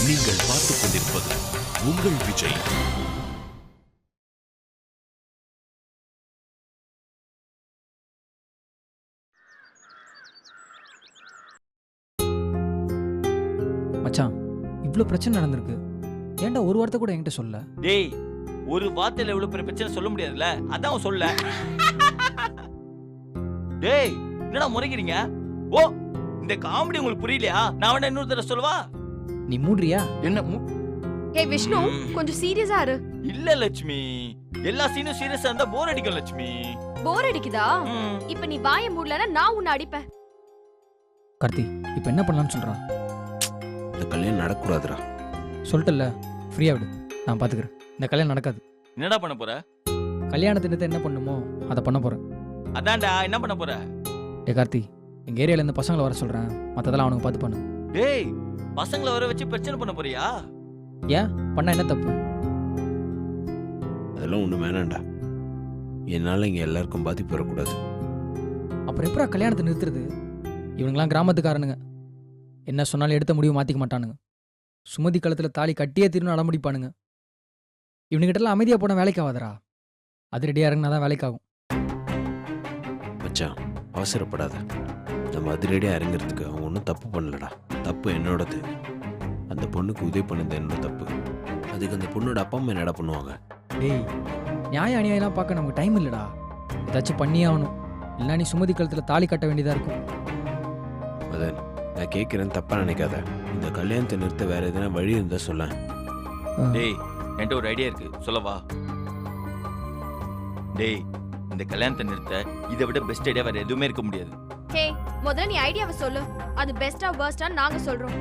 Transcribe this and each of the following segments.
நீங்கள் பார்த்துக் கொண்டிருப்பது உங்கள் விஜய். மச்சான், இவ்ளோ பிரச்சனை நடந்திருக்கு. ஏன்டா ஒரு வார்த்தை கூட என்கிட்ட சொல்ல? டேய், ஒரு வார்த்தையில எவ்வளவு பெரிய பிரச்சனை சொல்ல முடியாதுல்ல, அதான் சொல்ல. டேய், என்னடா முறைக்கிறீங்க? ஓ, இந்த காமெடி உங்களுக்கு புரியலையா? நான் வேணா இன்னொரு தடவை சொல்லவா? நீ மூடுறியா? என்ன ஏய் விஷ்ணு, கொஞ்சம் சீரியஸா இரு. இல்ல லட்சுமி, எல்லா சீனும் சீரியஸா இருந்தா போர் அடிக்கும் லட்சுமி. போர் அடிக்குதா? இப்ப நீ வாயை மூடலனா நான் உன்னை அடிப்பேன். கார்த்தி, இப்போ என்ன பண்ணலாம்னு சொல்றா? இந்த கல்யாணம் நடக்கூடாதுடா. சொல்லிட்டல, ஃப்ரீயா விடு, நான் பாத்துக்கிறேன். இந்த கல்யாணம் நடக்காது. என்னடா பண்ண போற? கல்யாணத்தினத்தை என்ன பண்ணுமோ அதை பண்ண போறேன். அதான்டா, என்ன பண்ண போற? டே கார்த்தி, எங்க ஏரியால இந்த பசங்களை வர சொல்றேன், மத்ததெல்லாம் அவனுக்கு பார்த்து பண்ணு. டேய், பசங்களை வர வச்சு பிரச்சனை பண்ண போறியா? ஏன் பண்ணா என்ன தப்பு? அதெல்லாம் ஒன்றும் வேணாண்டா. என்னால் இங்கே எல்லாருக்கும் பாதிப்பு வரக்கூடாது. அப்புறம் எப்படா கல்யாணத்தை நிறுத்துறது? இவனுங்களாம் கிராமத்துக்காரனுங்க, என்ன சொன்னாலும் எடுத்த முடிவு மாற்றிக்க மாட்டானுங்க. சுமதி காலத்தில் தாலி கட்டியே திரும்ப அடம்பிடிப்பானுங்க. இவனுங்கிட்டலாம் அமைதியாக போன வேலைக்கு ஆகாதரா. அது ரெடியாக இறங்கினா தான் வேலைக்காகும். மச்சான், அவசரப்படாத. நம்ம அதிரடியாக இறங்குறதுக்கு அவங்க ஒன்றும் தப்பு பண்ணலடா. தப்பு என்னோடது. அந்த பொண்ணுக்கு உதவி பண்ணது என்னோட தப்பு. அதுக்கு அந்த பொண்ணோட அப்பா அம்மா என்னடா பண்ணுவாங்க? டேய், நியாய அநியாயம்லாம் பார்க்க நமக்கு டைம் இல்லைடா. ஏதாச்சும் பண்ணியே ஆகணும். இல்லை நீ சுமதி காலத்தில் தாலி கட்ட வேண்டியதாக இருக்கும். மதன், நான் கேட்குறேன்னு தப்பாக நினைக்காத. இந்த கல்யாணத்தை நிறுத்த வேற எதனா வழி இருந்தா சொல்ல. டேய், என்கிட்ட ஒரு ஐடியா இருக்கு, சொல்லவா? டேய், இந்த கல்யாணத்தை நிறுத்த இதை விட பெஸ்ட் ஐடியா வேற எதுவுமே இருக்க முடியாது. ஹே, முதல்ல நீ ஐடியாவை சொல்லு. அது பெஸ்டா வர்ஸ்டா நாங்க சொல்றோம்.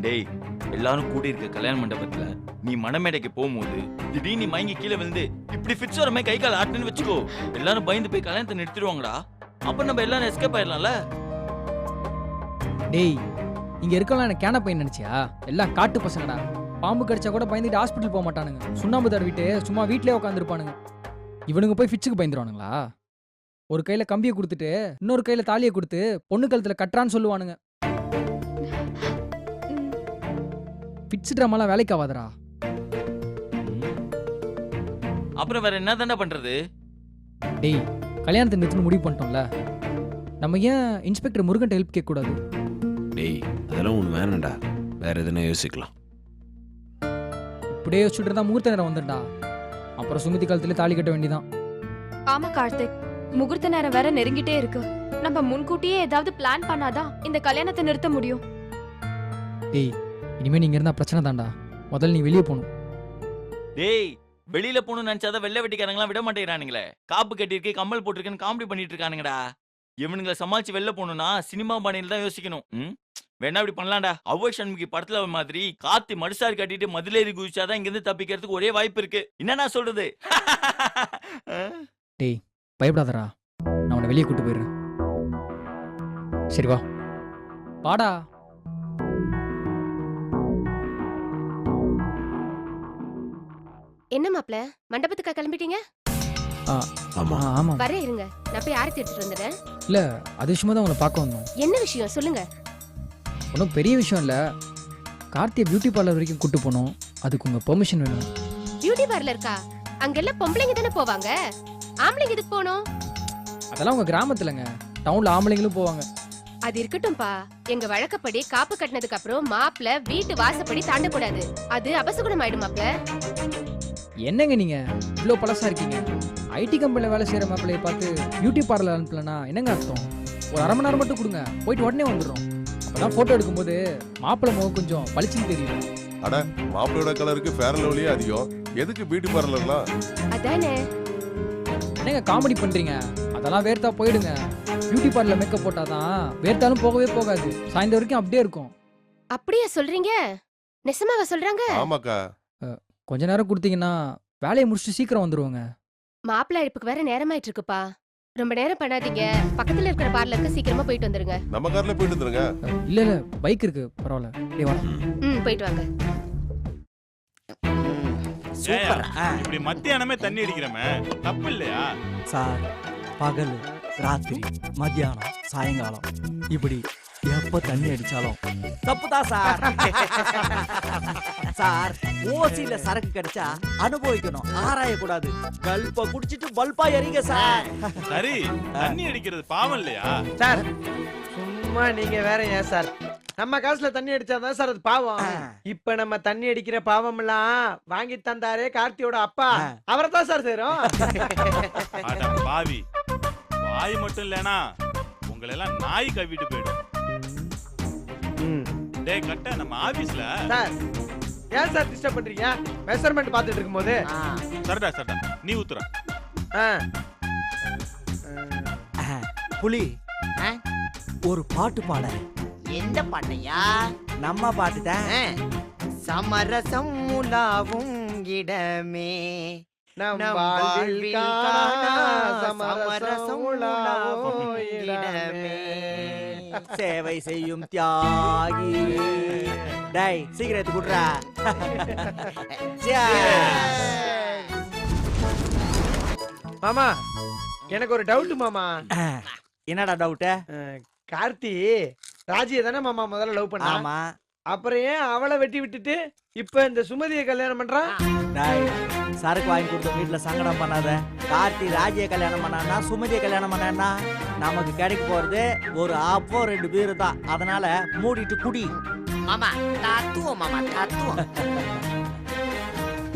டேய், எல்லாரும் கூடி இருக்க கல்யாண மண்டபத்துல நீ மணமேடைக்கு போகும்போது திடீர்னு நீ மயங்கி கீழே விழுந்து இப்படி ஃபிட்ஸ் வர மாதிரி கை கால் ஆட்டுன்னு வச்சுக்கோ. எல்லாரும் பயந்து போய் கல்யாணத்தை நிறுத்திடுவாங்கடா. அப்ப நம்ம எல்லாரும் எஸ்கேப் ஆயிடலாம்ல. டேய், இங்கே இருக்கலாம் எனக்கு கேன பையன் நினச்சியா? எல்லாம் காட்டு பசங்கடா. பாம்பு கடிச்சா கூட பயந்துட்டு ஹாஸ்பிட்டல் போக மாட்டானுங்க. சுண்ணாம்பு தடவிட்டு சும்மா வீட்டிலே உட்காந்துருப்பானுங்க. இவனுங்க போய் ஃபிட்ஸுக்கு பயந்துருவானுங்களா? ஒரு கையில் கம்பியை கொடுத்துட்டு இன்னொரு கையில் தாலியை கொடுத்து பொண்ணு கழுத்தில் கட்டுறான்னு சொல்லுவானுங்க. ஃபிட்ஸ் ட்ராமாலாம் வேலைக்கு ஆகாதரா. அப்புறம் வேற என்ன தானே பண்றது? டேய், கல்யாணத்தை நிறுத்தணும் முடிவு பண்ணிட்டோம்ல, நம்ம ஏன் இன்ஸ்பெக்டர் முருகன் ஹெல்ப் கேட்கக்கூடாது? டேய், அதெல்லாம் ஒன்று வேணாண்டா. வேற எதுனா யோசிக்கலாம். இப்படியே யோசிச்சுட்டு இருந்தா முகூர்த்த நேரம் வந்துட்டா. அப்புறம் சுமதி காலத்துல தாலி கட்ட வேண்டியதான். ஆமா கார்த்திக், முகூர்த்த நேரம் வேற நெருங்கிட்டே இருக்கு. நம்ம முன்கூட்டியே ஏதாவது பிளான் பண்ணாதான் இந்த கல்யாணத்தை நிறுத்த முடியும். டேய், இனிமே நீங்க இருந்தா பிரச்சனை தான்டா. முதல்ல நீ வெளியே போகணும். டேய், வெளியில போகணும்னு நினைச்சாதான் வெள்ளை வெட்டிக்காரங்களாம் விட மாட்டேங்கிறானுங்களே. காப்பு கட்டிருக்கு, கம்மல் போட்டிருக்குன்னு காமெடி பண்ணிட்டு இருக்கானுங்கடா. இவனுங்களை சமாளிச்சு வெளில போகணும்னா சினிமா பாணியில தான் யோசிக்கணும். வேணா இப்படி பண்ணலாம்டா. அவ்வை சண்முகி படத்துல மாதிரி காத்தி மடுசாரி கட்டிட்டு மதுலேறி குதிச்சாதான் இங்க இருந்து தப்பிக்கிறதுக்கு ஒரே வாய்ப்பு இருக்கு. என்ன நான் சொல்றது? டேய், பயப்படாதடா, நான் உன்னை வெளியே கூட்டு போயிடுறேன். சரி வா, பாடா. என்ன மாப்ள, மண்டபத்துக்கா கிளம்பிட்டீங்க? ஆமா ஆமா. வரே இருங்க, நான் போய் ஆரத்தி எடுத்துட்டு வந்துடுறேன். இல்ல, அது விஷயமா தான் உங்களை பார்க்க வந்தோம். என்ன விஷயம் சொல்லுங்க. ஒன்றும் பெரிய விஷயம் இல்லை. கார்த்தியை பியூட்டி பார்லர் வரைக்கும் கூட்டு போனோம். அதுக்கு உங்க பெர்மிஷன் வேணும். பியூட்டி பார்லருக்கா? அங்கெல்லாம் பொம்பளைங்க தானே போவாங்க, ஆம்பளைங்க எதுக்கு போகணும்? அதெல்லாம் உங்க கிராமத்துலங்க, டவுன்ல ஆம்பளைங்களும் போவாங்க. அது இருக்கட்டும்பா. எங்க வழக்கப்படி காப்பு கட்டினதுக்கு அப்புறம் மாப்பிள வீட்டு வாசப்படி தாண்டக்கூடாது. அது அபசகுணம் ஆயிடும் மாப்ள. என்னங்க நீங்க இவ்வளோ பழசா இருக்கீங்க? ஐடி கம்பெனியில் வேலை செய்கிற மாப்பிள்ளையை பார்த்து பியூட்டி பார்லர் அனுப்பலன்னா என்னங்க அர்த்தம்? ஒரு அரை மணி நேரம் மட்டும் கொடுங்க, போயிட்டு உடனே வந்துடுறோம். அப்போதான் ஃபோட்டோ எடுக்கும்போது மாப்பிள்ளை முகம் கொஞ்சம் பளிச்சுன்னு தெரியும். அட, மாப்பிள்ளையோட கலருக்கு ஃபேர் அண்ட் லவ்லியே அதிகம். எதுக்கு பியூட்டி பார்லர்லாம்? அதானே. என்னங்க காமெடி பண்றீங்க? அதெல்லாம் வேர்த்தா போயிடுங்க. பியூட்டி பார்லர் மேக்கப் போட்டாதான் வேர்த்தாலும் போகவே போகாது. சாயந்தரம் வரைக்கும் அப்படியே இருக்கும். அப்படியே சொல்றீங்க? நெசமாவா சொல்றாங்க? ஆமாக்கா. கொஞ்ச நேரம் கொடுத்தீங்கன்னா வேலையை முடிச்சுட்டு சீக்கிரம் வந்துருவாங்க. மாப்பிள்ளை அழைப்புக்கு வேற நேரமாயிட்டு இருக்குப்பா. ரொம்ப நேரம் பண்ணாதீங்க. பக்கத்துல இருக்கிற பார்லருக்கு சீக்கிரமா போயிட்டு வந்துருங்க. நம்ம கார்ல போயிட்டு வந்துருங்க. இல்ல இல்ல, பைக் இருக்கு, பரவாயில்ல. டேய் வா. போயிட்டு வாங்க. இப்படி மத்தியானமே தண்ணி அடிக்கிறமே தப்பு இல்லையா சார்? பகல் ராத்திரி மத்தியானம் சாயங்காலம் இப்படி எப்ப தண்ணி அடிச்சாலும் தப்புதான் சார். சார் ஓசியில சரக்கு கிடைச்சா அனுபவிக்கணும், ஆராயக்கூடாது. கல்ப குடிச்சிட்டு பல்பா எறிங்க சார். சரி, தண்ணி அடிக்கிறது பாவம் இல்லையா சார்? சும்மா நீங்க வேற ஏன் சார்? நம்ம காசுல தண்ணி அடிச்சாதான் சார் அது பாவம். இப்ப நம்ம தண்ணி அடிக்கிற பாவம் எல்லாம் வாங்கி தந்தாரே கார்த்தியோட அப்பா, அவரை தான் சார் சேரும். அட பாவி, வாய் மட்டும் இல்லனா உங்களை எல்லாம் நாய் கவிட்டு போயிடும். டேய் கட்ட, நம்ம ஆபீஸ்ல சார் ஏன் சார் டிஸ்டர்ப் பண்றீங்க? மெஷர்மெண்ட் பார்த்துட்டு இருக்கும்போது. சரடா சரடா, நீ ஊத்துற. புலி ஒரு பாட்டு பாட. எந்த பாட்டையா? நம்ம பாட்டு தான். சமரசம் உலாவும் இடமே நம் வாழ்வில் காணா சமரசம் உலாவும் இடமே. சேவை செய்யும் தியாகி. டேய் சீக்கிரத்து குடுறா. மாமா எனக்கு ஒரு டவுட் மாமா. என்னடா டவுட்? கார்த்தி ராஜியை தானே மாமா முதல்ல லவ் பண்ணா? ஆமா. அப்புறம் ஏன் அவளை வெட்டி விட்டுட்டு இப்ப இந்த சுமதியை கல்யாணம் பண்றான்? டேய் சரக்கு வாங்கி கொடுத்த வீட்டுல சங்கடம் பண்ணாத. கார்த்தி ராஜியை கல்யாணம் பண்ணானா சுமதியை கல்யாணம் பண்ணானா நமக்கு கிடைக்க போறது ஒரு ஆப்போ 2 பேரு தான். அதனால மூடிட்டு குடி. மாமா தத்துவம், மாமா தத்துவம்.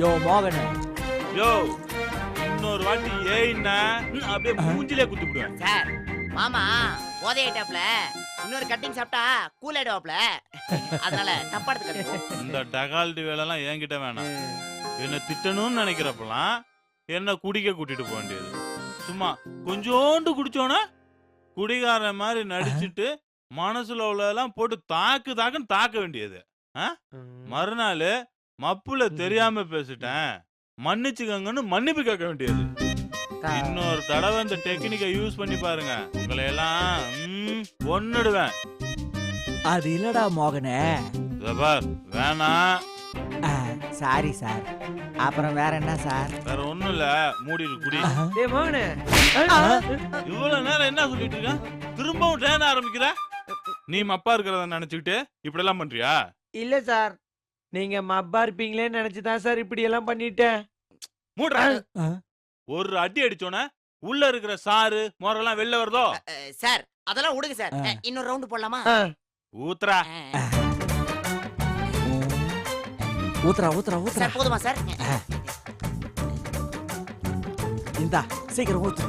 யோ மோகனே, யோ இன்னொரு வாட்டி ஏய்னா அப்படியே மூஞ்சிலே குத்தி விடுவேன். சார் மாமா போதையிட்டாப்ல, இன்னொரு கட்டிங் சாப்பிட்டா கூல் ஆயிடுவாப்ல. அதனால தப்பா எடுத்துக்க. இந்த டகால்டி வேலை எல்லாம் என்கிட்ட வேணாம். என்ன திட்டணும்னு நினைக்கிறப்பெல்லாம் என்ன குடிக்க கூட்டிட்டு போக வேண்டியது. சும்மா கொஞ்சோண்டு குடிச்சோன்னா குடிகாரன் மாதிரி நடிச்சுட்டு மனசுல உள்ளதெல்லாம் போட்டு தாக்குன்னு தாக்க வேண்டியது. மறுநாள் மப்புல தெரியாம பேசிட்டேன் மன்னிச்சுக்கங்கன்னு மன்னிப்பு கேட்க வேண்டியது. இன்னொரு தடவை இந்த டெக்னிக்கை யூஸ் பண்ணி பாருங்க, உங்களை எல்லாம் ஒன்னுடுவேன். அது இல்லடா மோகனே. வேணாம். Sorry sir. அப்புறம் வேற என்ன சார்? வேற ஒண்ணும் இல்ல, மூடிடு குடி. டேய் மோகனே, இவ்வளவு நேரம் என்ன சொல்லிட்டு இருக்க? திரும்பவும் ட்ரெயின் ஆரம்பிக்கிற? நீ மப்பா இருக்கிறத நினைச்சுக்கிட்டு இப்படி எல்லாம் பண்றியா? இல்ல சார், நீங்க மப்பா இருப்பீங்களேன்னு நினைச்சுதான் சார் இப்படி எல்லாம் பண்ணிட்டேன். மூடுற. ஒரு அடி அடிச்சோன உள்ள இருக்கிற சாறு மோரெல்லாம் வெளில வருதோ? சார் அதெல்லாம் விடுங்க சார். இன்னொரு ரவுண்ட் போடலாமா? ஊத்துறா. ஊத்துறா ஊத்துறா ஊத்துறா. சார் போதுமா சார்? இந்தா சீக்கிரம் ஊத்து.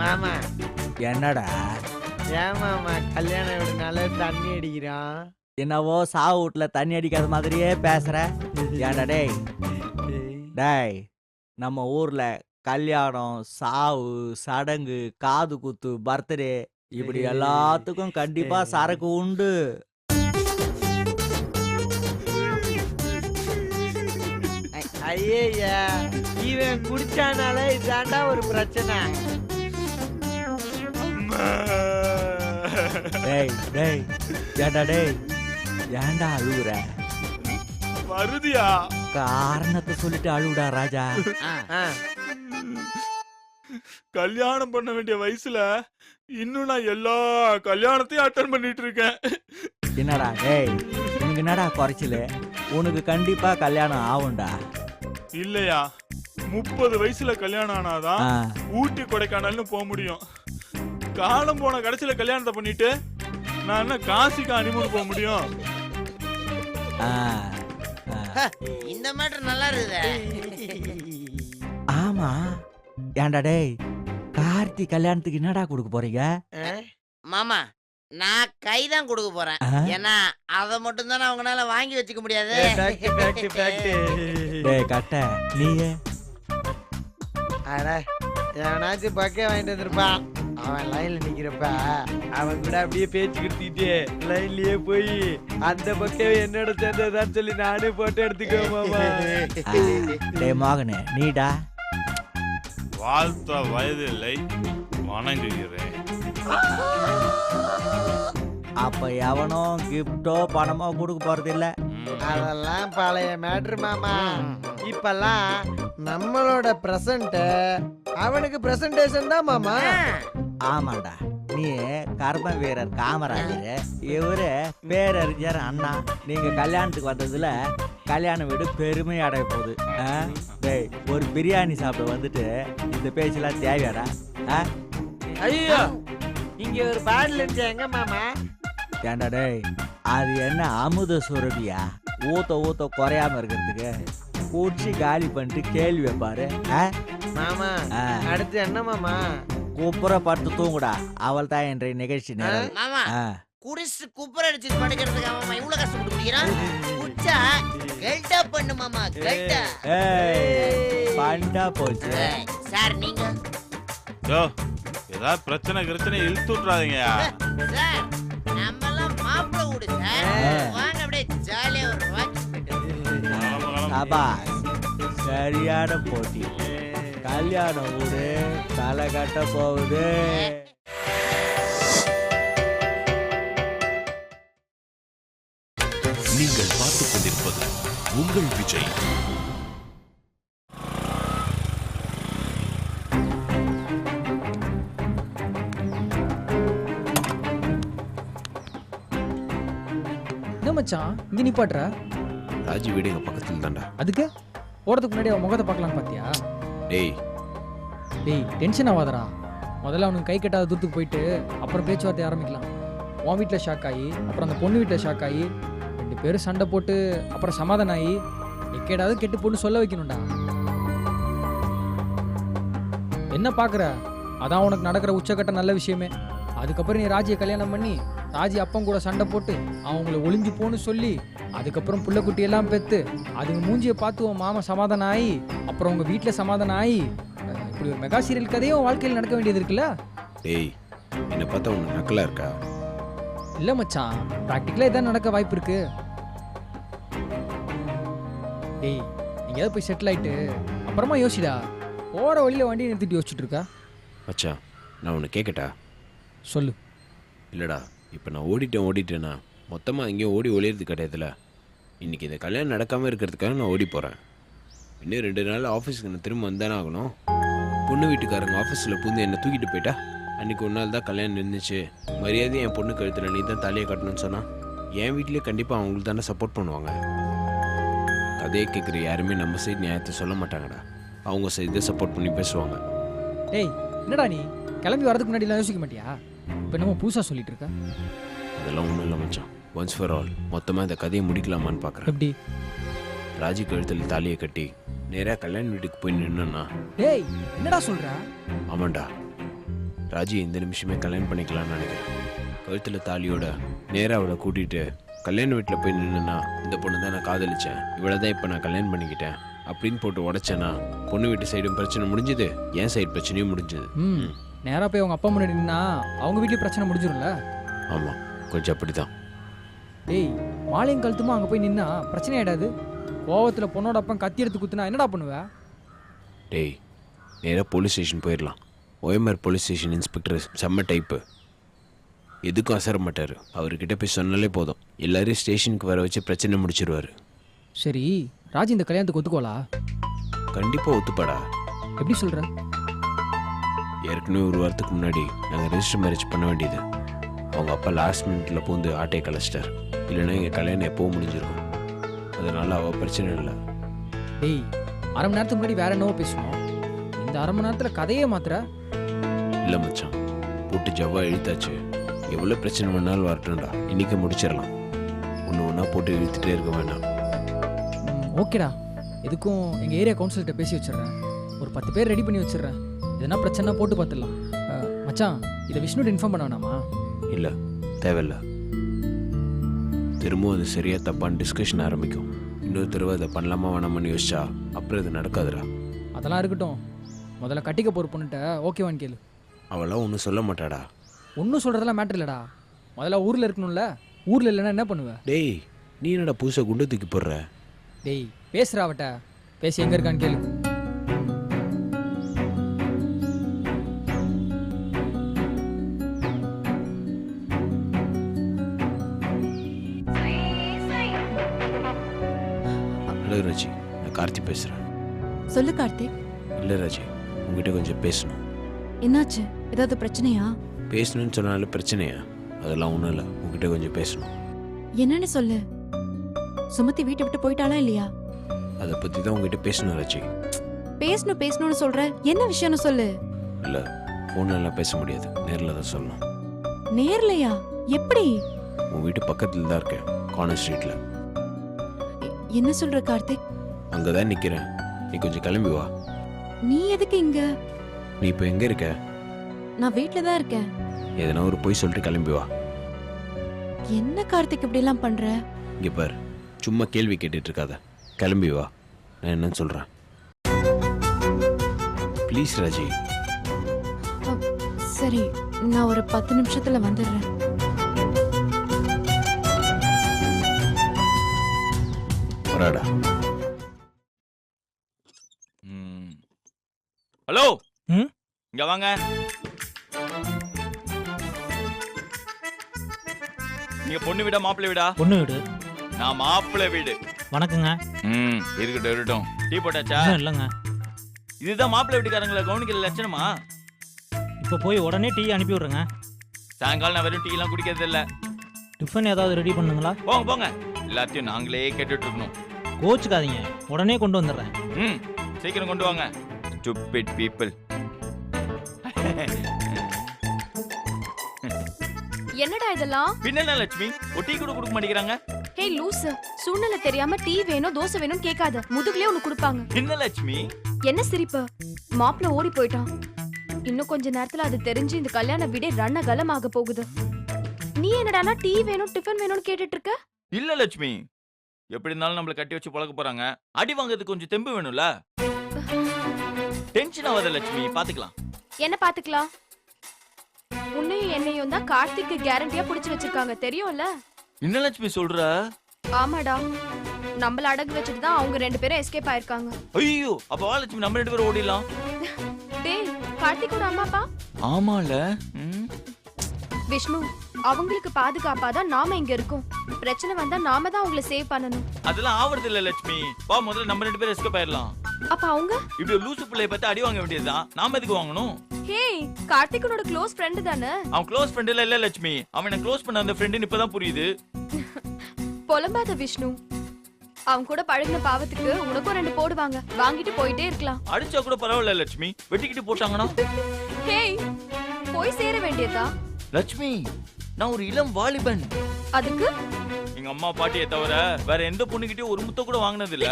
மாமா என்னடா? ஏன் மாமா கல்யாண வீடுனால தண்ணி அடிக்கிறான்? என்னவோ சாவு வீட்டுல தண்ணி அடிக்காத மாதிரியே பேசுற. ஏன்டா டேய்? டேய் நம்ம ஊர்ல கல்யாணம், சாவு, சடங்கு, காது குத்து, பர்த்டே இப்படி எல்லாத்துக்கும் கண்டிப்பா சரக்கு உண்டு. ஐயா இவன் குடிச்சானால இதாண்டா ஒரு பிரச்சனை. டேய் டேய் ஏன்டா டேய் ஏன்டா அழுகுற? வருதியா? காரணத்தை சொல்லிட்டு அழுவுடா ராஜா. கல்யாணம் பண்ண வேண்டிய வயசுல இன்னும் நான் எல்லா கல்யாணத்தையும் அட்டன் பண்ணிட்டு இருக்கேன். என்னடா டேய் உனக்கு என்னடா குறைச்சல? உனக்கு கண்டிப்பா கல்யாணம் ஆகும்டா. இல்லையா, 30 வயசுல கல்யாணம் ஆனாதான் ஊட்டி கொடைக்கானல்னு போக முடியும். காலம் போன கடைசியில கல்யாணத்தை பண்ணிட்டு நான் என்ன காசிக்கு அனிமூன் போக முடியும்? இந்த மேட்டர் நல்லா இருக்குது. ஆமா ஏன்டா டேய் கார்த்தி கல்யாணத்துக்கு என்னடா கொடுக்க போறீங்க? மாமா நான் கைதான் கொடுக்க போறேன். ஏன்னா அத மட்டும் தானே அவங்களால வாங்கி வச்சுக்க முடியாது. டேய் கட்ட நீயே. அட எவனாச்சும் பக்கே வாங்கிட்டு வந்திருப்பான். அவன் லைன்ல நிக்கிறப்ப அவன் கூட அப்படியே பேச்சு கிட்டிட்டு லைன்லயே போய் அந்த பக்கம் என்னோட சேர்ந்ததான்னு சொல்லி நானே போட்டோ எடுத்துக்கோ மாமா. டேய் மகனே நீடா. வாழ்த்த வயது இல்லை, வணங்குகிறேன். அப்ப எவனும் கிஃப்டோ பணமோ கொடுக்க போறது இல்ல. அதெல்லாம் பழைய மேட்ரு மாமா. இப்பெல்லாம் நம்மளோட பிரசன்ட் அவனுக்கு பிரசன்டேஷன் தான் மாமா. ஆமாண்டா, நீ கர்ம வீரர் காமராஜர், இவரு பேரறிஞர் அண்ணா. நீங்க கல்யாணத்துக்கு வந்ததுல கல்யாண வீடு பெருமை அடைய போகுது. டேய், ஒரு பிரியாணி சாப்பிட வந்துட்டு இந்த பேச்செல்லாம் தேவையாடா? ஐயோ, இங்க ஒரு பாடல் இருந்துச்சு எங்க மாமா? ஏண்டா டேய், அது என்ன அமுத சுரபியா? ஊத்த ஊத்த குறையாம இருக்கிறதுக்கு குடிச்சு காலி பண்ணிட்டு கேள்வி வைப்பாரு. மாமா அடுத்து என்ன மாமா? குப்புற படுத்து தூங்குடா, அவள் தான் என்ற நிகழ்ச்சி நேரம். மாமா குடிச்சு குப்புற அடிச்சு படுக்கிறதுக்கு அவன் இவ்வளவு கஷ்டப்பட்டு குடிக்கிறான். குடிச்சா கெல்டா பண்ணு மாமா, கெல்டா. பண்டா போச்சு. சார் நீங்க ஏதாவது பிரச்சனை இழுத்து விட்டுறாதீங்கயா. சார் நம்மலாம் மாப்பிள்ளை வீடு சார். வாங்க அப்படியே ஜாலியா ஒரு வாக்கிங் போயிட்டு. சபாஸ், சரியான போட்டி. கல்யாணம் வீடு தலை கட்ட போகுது. நீங்கள் பார்த்துக் கொண்டிருப்பது உங்கள் விஜய். என்ன மச்சான் இங்க நிப்பாட்ற? ராஜி வீடு எங்க பக்கத்துல தான்டா. அதுக்கு போறதுக்கு முன்னாடி அவன் முகத்தை பார்க்கலான்னு பாத்தியா? டேய் டென்ஷன் ஆகாதடா. முதல்ல அவனுக்கு கை கட்டாத தூரத்துக்கு போயிட்டு அப்புறம் பேச்சுவார்த்தை ஆரம்பிக்கலாம். உன் வீட்டில் ஷாக் ஆகி அப்புறம் அந்த பொண்ணு வீட்டில் ஷாக் ஆகி 2 பேரும் சண்டை போட்டு அப்புறம் சமாதானம் ஆகி எக்கேடாவது கெட்டு பொண்ணு சொல்ல வைக்கணும்டா. என்ன பார்க்குற? அதான் உனக்கு நடக்கிற உச்சக்கட்ட நல்ல விஷயமே. அதுக்கப்புறம் நீ ராஜியை கல்யாணம் பண்ணி ராஜி அப்பன் கூட சண்டை போட்டு அவங்கள ஒளிஞ்சு போன்னு சொல்லி அதுக்கப்புறம் புள்ளக்குட்டியெல்லாம் பெற்று அதுங்க மூஞ்சியை பார்த்து உன் மாமா சமாதானம் ஆகி அப்புறம் உங்கள் வீட்டில் சமாதானம் ஆகி இப்படி ஒரு மெகா சீரியல் கதையும் வாழ்க்கையில் நடக்க வேண்டியது இருக்குல்ல? டேய், என்னை பார்த்தா உனக்கு நக்கலா இருக்கா? இல்லை மச்சான், ப்ராக்டிக்கலாக இதான் நடக்க வாய்ப்பு இருக்கு. டேய், எங்கேயாவது போய் செட்டில் ஆகிட்டு அப்புறமா யோசிடா. போகிற வழியில் வண்டி நிறுத்திட்டு யோசிச்சுட்டு இருக்கா? மச்சான், நான் உன்னை கேட்கட்டா? சொல்லு. இல்லைடா, இப்போ நான் ஓடிட்டேன்னா மொத்தமாக எங்கேயும் ஓடி ஒளியறது கிடையாதுல. இன்றைக்கி இந்த கல்யாணம் நடக்காமல் இருக்கிறதுக்காக நான் ஓடி போகிறேன். இன்னும் 2 நாள் ஆஃபீஸுக்கு நான் திரும்ப வந்தானே ஆகணும். பொண்ணு வீட்டுக்காரங்க ஆஃபீஸில் பூந்து என்னை தூக்கிட்டு போயிட்டா. அன்றைக்கி ஒரு நாள் தான் கல்யாணம் இருந்துச்சு. மரியாதை என் பொண்ணு கழுத்தில் நீ தான் தலையை கட்டணும்னு சொன்னால் என் வீட்லேயே கண்டிப்பாக அவங்களுக்கு தானே சப்போர்ட் பண்ணுவாங்க. கதையை கேட்குற யாருமே நம்ம சைடு நியாயத்தை சொல்ல மாட்டாங்கடா. அவங்க சைடு சப்போர்ட் பண்ணி பேசுவாங்க. டேய், என்னடா நீ கிளம்பி வரதுக்கு முன்னாடிலாம் யோசிக்க மாட்டியா? இப்போ நம்ம புதுசாக சொல்லிட்டு இருக்க. அதெல்லாம் ஒன்றும் இல்லை மச்சான். ஒன்ஸ் ஃபார் ஆல் மொத்தமாக இந்த கதையை முடிக்கலாமான்னு பார்க்குறேன். எப்படி? ராஜி கழுத்தில் தாலியை கட்டி நேராக கல்யாண வீட்டுக்கு போய் நின்னா. டேய், என்னடா சொல்ற? ஆமாண்டா, ராஜி இந்த நிமிஷமே கல்யாணம் பண்ணிக்கலாம்னு நினைக்கிறேன். கழுத்தில் தாலியோட நேராக அவளை கூட்டிகிட்டு கல்யாண வீட்டில் போய் நின்னுன்னா, இந்த பொண்ணு தான் நான் காதலிச்சேன், இவளை தான் இப்போ நான் கல்யாணம் பண்ணிக்கிட்டேன் அப்படின்னு போட்டு உடச்சேன்னா பொண்ணு வீட்டு சைடும் பிரச்சனை முடிஞ்சுது, என் சைடு பிரச்சனையும் முடிஞ்சுது. நேராக போய் அவங்க அப்பா முன்னாடி நின்னா அவங்க வீட்லேயும் பிரச்சனை முடிஞ்சிடும்ல? ஆமாம், கொஞ்சம் அப்படி தான். டேய், மாலையும் கழுத்துமா அங்கே போய் நின்னா பிரச்சனை ஆகிடாது? கோவத்தில் பொண்ணோட அப்பா கத்தி எடுத்து குத்துனா என்னடா பண்ணுவ? டேய், நேராக போலீஸ் ஸ்டேஷன் போயிடலாம். OMR போலீஸ் ஸ்டேஷன் இன்ஸ்பெக்டர் செம்ம டைப்பு, எதுக்கும் அசர மாட்டார். அவர்கிட்ட போய் சொன்னாலே போதும், எல்லாரையும் ஸ்டேஷனுக்கு வர வச்சு பிரச்சனை முடிச்சிருவார். சரி, ராஜி இந்த கல்யாணத்துக்கு ஒத்துக்கோலா? கண்டிப்பாக ஒத்துப்பாடா. எப்படி சொல்கிற? ஏற்கனவே 1 வாரத்துக்கு முன்னாடி நாங்கள் ரெஜிஸ்டர் மேரேஜ் பண்ண வேண்டியது. அவங்க அப்பா லாஸ்ட் மினிட்ல பூந்து ஆட்டையை கலைச்சிட்டார். இல்லைன்னா எங்கள் கல்யாணம் எப்போவும் முடிஞ்சிருக்கும். அதனால அவள் பிரச்சனை இல்லை. டேய், அரை மணி நேரத்துக்கு முன்னாடி வேற என்னவோ பேசுவோம், இந்த அரை மணி நேரத்தில் கதையே மாத்திர? இல்லை மச்சான், போட்டு ஜவ்வா இழுத்தாச்சு. எவ்வளோ பிரச்சனை வேணாலும் வரட்டும்டா, இன்னைக்கு முடிச்சிடலாம். ஒன்று போட்டு இழுத்துட்டே இருக்க வேண்டாம். ஓகேடா, எதுக்கும் எங்கள் ஏரியா கவுன்சிலர்கிட்ட பேசி வச்சிடுறேன். ஒரு 10 பேர் ரெடி பண்ணி வச்சிடுறேன். எதனா பிரச்சனை போட்டு பார்த்துடலாம். மச்சான், இதை விஷ்ணுட்டு இன்ஃபார்ம் பண்ண வேணாமா? இல்லை, தேவையில்லை. திரும்பவும் அது சரியா தப்பான்னு டிஸ்கஷன் ஆரம்பிக்கும். இன்னொரு தடவை அதை பண்ணலாமா வேணாமான்னு யோசிச்சா அப்புறம் இது நடக்காதுடா. அதெல்லாம் இருக்கட்டும், முதல்ல கட்டிக்க போகிற பொண்ணுட்ட ஓகேவான்னு கேளு. அவளாம் ஒன்றும் சொல்ல மாட்டாடா. ஒன்றும் சொல்கிறதெல்லாம் மேட்டர் இல்லைடா. முதல்ல ஊரில் இருக்கணும்ல, ஊரில் இல்லைன்னா என்ன பண்ணுவேன்? டேய், நீ என்னடா புதுசாக குண்டு தூக்கி போடுற? டேய், பேசுகிறா அவட்ட, பேசி எங்கே இருக்கான்னு கேளு. கார்த்தி பேசுகிறேன். சொல்லு கார்த்திக். இல்லை ராஜி, உங்ககிட்ட கொஞ்சம் பேசணும். என்னாச்சு? ஏதாவது பிரச்சனையா? பேசணும்னு சொன்னாலும் பிரச்சனையா? அதெல்லாம் ஒன்றும் இல்லை, உங்ககிட்ட கொஞ்சம் பேசணும். என்னன்னு சொல்லு. சுமதி வீட்டை விட்டு போயிட்டாளா இல்லையா? அதை பற்றி தான் உங்ககிட்ட பேசணும் ராஜி. பேசணும்னு சொல்ற, என்ன விஷயம்னு சொல்லு. இல்லை, ஃபோன்லலாம் பேச முடியாது, நேரில் தான் சொல்லணும். நேர்லையா? எப்படி? உன் வீட்டு பக்கத்தில் தான் இருக்கேன், கார்னர் ஸ்ட்ரீட்டில். என்ன சொல்ற கார்த்திக்? அங்கே தான் நிற்கிறேன், நீ கொஞ்சம் கிளம்பி வா. நீ எதுக்கு இங்க? நீ இப்போ எங்கே இருக்க? நான் வீட்ல தான் இருக்கேன். எதனா ஒரு பொய் சொல்லிட்டு கிளம்பி வா. என்ன கார்த்திக் இப்படி எல்லாம் பண்ற? இங்கே பார், சும்மா கேள்வி கேட்டுட்டு இருக்காத, கிளம்பி வா. நான் என்னன்னு சொல்கிறேன், ப்ளீஸ் ராஜி. சரி, நான் ஒரு 10 நிமிஷத்துல வந்துடுறேன். வராடா. ஹலோ, ம்? இங்க வாங்க. நீங்க பொண்ணு வீடா மாப்பிள்ளை வீடா? பொண்ணு வீடு. நான் மாப்பிள்ளை வீடு. வணக்கங்க. இருக்கட்டும் இருக்கட்டும். டீ போட்டாச்சா? இல்லைங்க. இதுதான் மாப்பிள்ளை வீட்டுக்காரங்களை கவனிக்கிற லட்சணமா? இப்போ போய் உடனே டீ அனுப்பி விடுறேங்க. சாயங்காலம் நான் வெறும் டீ எல்லாம் குடிக்கிறது இல்ல. டிஃபன் ஏதாவது ரெடி பண்ணுங்களா? போங்க போங்க, எல்லாத்தையும் நாங்களே கேட்டுட்டு இருக்கணும். கோச்சுக்காதீங்க, உடனே கொண்டு வந்துடுறேன். சீக்கிரம் கொண்டு வாங்க. Stupid people. என்னடா இதெல்லாம்? பின்ன லட்சுமி, ஒரு டீ கூட கொடுக்க மாட்டேங்கிறாங்க. ஹே லூசு, சூழ்நிலை தெரியாம டீ வேணும் தோசை வேணும் கேட்காத, முதுகுலயே ஒன்னு கொடுப்பாங்க. என்ன லட்சுமி? என்ன சிரிப்பு? மாப்பிள்ள ஓடி போயிட்டான். இன்னும் கொஞ்ச நேரத்துல அது தெரிஞ்சு இந்த கல்யாண வீடே ரணகலமாக போகுது. நீ என்னடானா டீ வேணும் டிஃபன் வேணும்னு கேட்டுட்டு இருக்க? இல்ல லட்சுமி, எப்படி இருந்தாலும் நம்மள கட்டி வச்சு பழக்க போறாங்க. அடி வாங்குறதுக்கு கொஞ்சம் தெம்பு வேணும்ல. டென்ஷன் ஆகாத லட்சுமி, பாத்துக்கலாம். என்ன பாத்துக்கலாம்? உன்னையும் என்னையும் தான் கார்த்திக்கு கேரண்டியா புடிச்சு வச்சிருக்காங்க, தெரியும்ல? என்ன லட்சுமி சொல்ற? ஆமாடா, நம்மள அடகு வச்சுட்டு தான் அவங்க 2 பேரும் எஸ்கேப் ஆயிருக்காங்க. ஐயோ, அப்ப வா லட்சுமி, நம்ம 2 பேரும் ஓடிடலாம். டேய், கார்த்திகோட அம்மா அப்பா? ஆமால. விஷ்ணு, அவங்களுக்கு பாதுகாப்பா தான் நாம இங்க இருக்கோம். பிரச்சனை வந்தா நாம தான் அவங்கள சேவ் பண்ணணும். அதெல்லாம் ஆவறது இல்ல லட்சுமி. வா, முதல்ல நம்ம 2 பேரும் எஸ்கேப் ஆயிரலாம். அப்ப அவங்க இப்படி லூசு பிள்ளைய பத்தி அடி வாங்க வேண்டியதுதான். நாம எதுக்கு வாங்கணும்? ஹே, கார்த்திகனோட க்ளோஸ் ஃப்ரெண்ட் தானே? அவன் க்ளோஸ் ஃப்ரெண்ட் இல்ல லட்சுமி. அவன் க்ளோஸ் பண்ண அந்த ஃப்ரெண்ட் இப்பதான் புரியுது. பொலம்பாத விஷ்ணு. அவன் கூட பழகின பாவத்துக்கு உனக்கும் 2 போடுவாங்க, வாங்கிட்டு போயிட்டே இருக்கலாம். அடிச்சா கூட பரவாயில்ல லட்சுமி, வெட்டிக்கிட்டு போட்டாங்கன்னா? ஹே, போய் சேர வேண்டியதா? லட்சுமி, நான் ஒரு இளம் வாலிபன். அதுக்கு எங்க அம்மா பாட்டியை தவிர வேற எந்த பொண்ணுகிட்டயும் ஒரு முத்த கூட வாங்கினது இல்ல.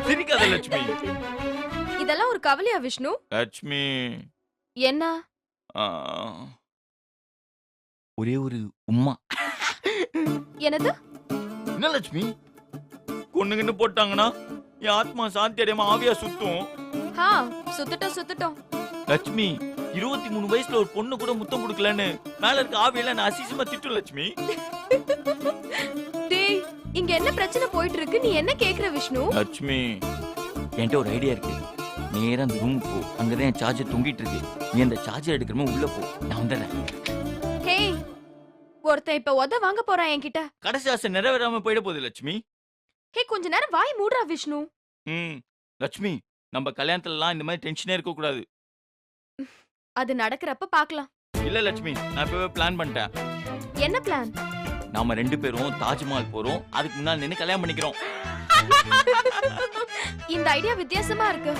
சிரிக்காத லட்சுமி. இதெல்லாம் ஒரு கவலையா விஷ்ணு? லட்சுமி, என்ன? ஒரே ஒரு உம்மா. என்னது? என்ன லட்சுமி, பொண்ணுங்கன்னு போட்டாங்கன்னா என் ஆத்மா சாந்தி அடையாம ஆவியா சுத்தும். சுத்தட்டும். லட்சுமி, 23 வயசுல ஒரு பொண்ணு கூட முத்தம் கொடுக்கலன்னு மேல இருக்க ஆவியெல்லாம் நான் அசிசமா திட்டும் லட்சுமி. டேய், இங்க என்ன பிரச்சனை போயிட்டு இருக்கு? நீ என்ன கேக்குற விஷ்ணு? லட்சுமி, என்கிட்ட ஒரு ஐடியா இருக்கு. நேரா அந்த ரூம் போ, அங்கதான் என் சார்ஜர் தொங்கிட்டு இருக்கு. நீ அந்த சார்ஜர் எடுக்கிறமா உள்ள போ, நான் வந்துடுறேன். ஹே, ஒருத்தன் இப்ப உத வாங்க போறான் என்கிட்ட. கடைசி ஆசை நிறைவேறாம போயிட போகுது லட்சுமி. ஹே, கொஞ்ச நேரம் வாய் மூடுறா விஷ்ணு. லட்சுமி, நம்ம கல்யாணத்துல எல்லாம் இந்த மாதிரி டென்ஷனே இருக்க கூடாது. அது நடக்கிறப்ப பாக்கலாம். இல்ல லட்சுமி, நான் இப்பவே பிளான் பண்ணிட்டேன். என்ன பிளான்? நாம 2 பேரும் தாஜ்மஹால் போறோம், அதுக்கு முன்னாடி நின்னு கல்யாணம் பண்ணிக்கிறோம். இந்த ஐடியா வித்தியாசமா இருக்கு.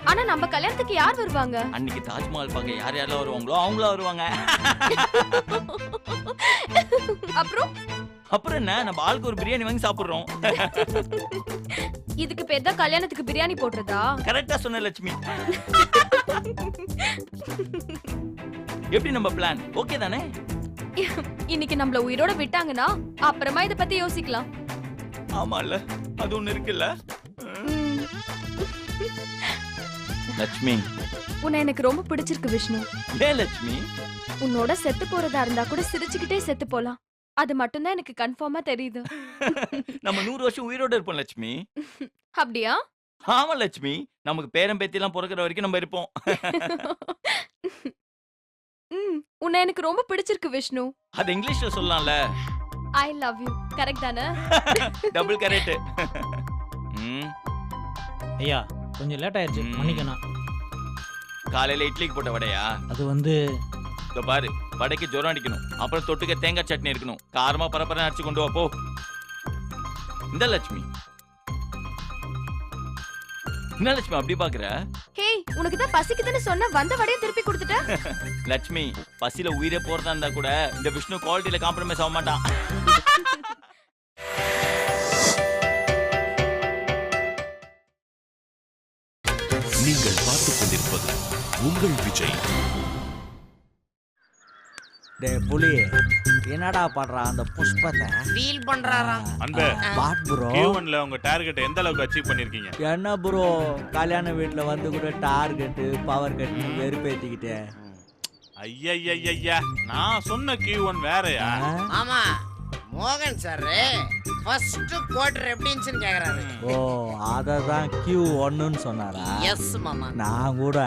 ஆனா நம்ம கல்யாணத்துக்கு யார் வருவாங்க? அன்னைக்கு தாஜ்மஹால் பார்க்க யார் யாரெல்லாம் வருவாங்களோ அவங்களா வருவாங்க. அப்புறம் என்ன, நம்ம ஆளுக்கு ஒரு பிரியாணி வாங்கி சாப்பிடுறோம். இதுக்கு பேர் தான் கல்யாணத்துக்கு பிரியாணி போடுறதா? கரெக்டா சொன்ன லட்சுமி. எப்படி நம்ம பிளான் ஓகே தானே? இன்னைக்கு நம்மள உயிரோட விட்டாங்கன்னா அப்புறமா இத பத்தி யோசிக்கலாம். ஆமால, அது ஒண்ணு இருக்குல்ல. லட்சுமி, உன்னை எனக்கு ரொம்ப பிடிச்சிருக்கு விஷ்ணு. ஏன் லட்சுமி? உன்னோட செத்து போறதா இருந்தா கூட சிரிச்சுக்கிட்டே செத்து போலாம். அது மட்டும் தான் எனக்கு கன்ஃபார்மா தெரியுது. நம்ம 100 வருஷம் உயிரோட இருப்போம் லட்சுமி. அப்படியா? ஆமா லட்சுமி, நமக்கு பேரம் பேத்தி எல்லாம் பிறக்கிற வரைக்கும் நம்ம இருப்போம். உன்னை எனக்கு ரொம்ப பிடிச்சிருக்கு விஷ்ணு. அது இங்கிலீஷ்ல சொல்லலாம்ல. I love you. கரெக்ட் தானே? Double correct. ஐயா கொஞ்சம் லேட் ஆயிடுச்சு மன்னிக்கணும். காலையில இட்லிக்கு போட்ட வடையா? அது வந்து இதோ பாரு, வடைக்கு ஜுரம் அடிக்கணும், அப்புறம் தொட்டுக்க தேங்காய் சட்னி இருக்கணும், காரமா பரப்பர அடிச்சு கொண்டு வா போ. இந்த லட்சுமி என்ன லட்சுமி அப்படி பாக்குற? ஹே, உனக்கு தான் பசிக்குதுன்னு சொன்ன வந்த வடையை திருப்பி கொடுத்துட்ட. லட்சுமி பசியில உயிரே போறதா இருந்தா கூட இந்த விஷ்ணு குவாலிட்டியில காம்ப்ரமைஸ் ஆக மாட்டான். நீங்கள் பார்த்துக் கொண்டிருப்பது உங்கள் விஜய். டே புலி, என்னடா பண்றா அந்த புஷ்பத்தை? ஃபீல் பண்றாராம். அன்பே, வாட் ப்ரோ? Q1ல உங்க டார்கெட் எந்த அளவுக்கு அச்சீவ் பண்ணிருக்கீங்க? என்ன ப்ரோ, கல்யாண வீட்டுல வந்து கூட டார்கெட் பவர் கட் வெறுப்பேத்திக்கிட்டே. ஐயா நான் சொன்ன Q1 வேறயா? ஆமா, மோகன் சார் ஃபர்ஸ்ட் குவார்டர் எப்படி இருந்துச்சுன்னு கேக்குறாரு. ஓ, அததான் Q1ன்னு சொன்னாரா? எஸ் மாமா. நான் கூட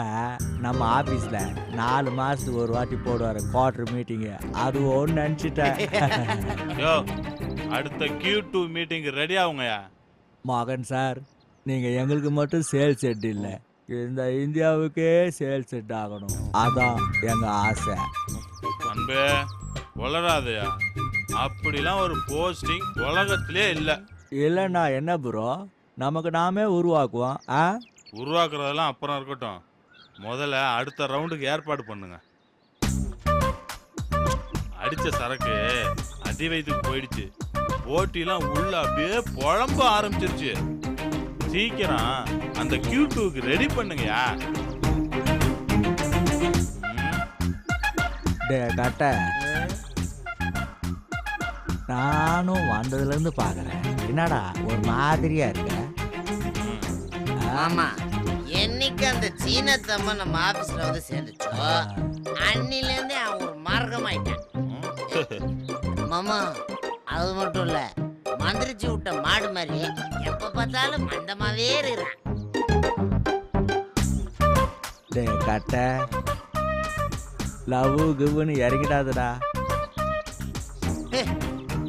நம்ம ஆபீஸ்ல 4 மாசத்துக்கு ஒரு வாட்டி போடுவாரு குவார்டர் மீட்டிங், அது ஒன்னு நினைச்சிட்டேன். யோ, அடுத்த Q2 மீட்டிங் ரெடி ஆகுங்கயா. மகன் சார், நீங்க எங்களுக்கு மட்டும் சேல்ஸ் ஹெட் இல்ல, இந்த இந்தியாவுக்கே சேல்ஸ் ஹெட் ஆகணும், அதான் எங்க ஆசை. அன்பே வளராதயா, அப்படிலாம் ஒரு போஸ்டிங் உலகத்திலே இல்ல. இல்லைண்ணா என்ன ப்ரோ, நமக்கு நாமே உருவாக்குவோம். உருவாக்குறதெல்லாம் அப்புறம் இருக்கட்டும், முதல்ல அடுத்த ரவுண்டுக்கு ஏற்பாடு பண்ணுங்க. அடிச்ச சரக்கு அடி வயிற்றுக்கு போயிடுச்சு, போட்டிலாம் உள்ள அப்படியே புழம்ப ஆரம்பிச்சிருச்சு. சீக்கிரம் அந்த Q2க்கு ரெடி பண்ணுங்கயா. டே கட்ட, நானும் வந்ததுல இருந்து பாக்குறேன், என்னடா ஒரு மாதிரியா இருக்க? ஆமா, என்னைக்கு அந்த சீனத்தம்மா நம்ம ஆபீஸ்ல வந்து சேர்ந்துச்சோ அன்னில இருந்தே அவன் ஒரு மார்க்கமாயிட்டான் மாமா. அது மட்டும் இல்ல, மந்திரிச்சு விட்ட மாடு மாதிரி எப்ப பார்த்தாலும் மந்தமாவே இருக்கிறான். டே கட்ட, லவ் கிவ்னு இறங்கிடாதடா.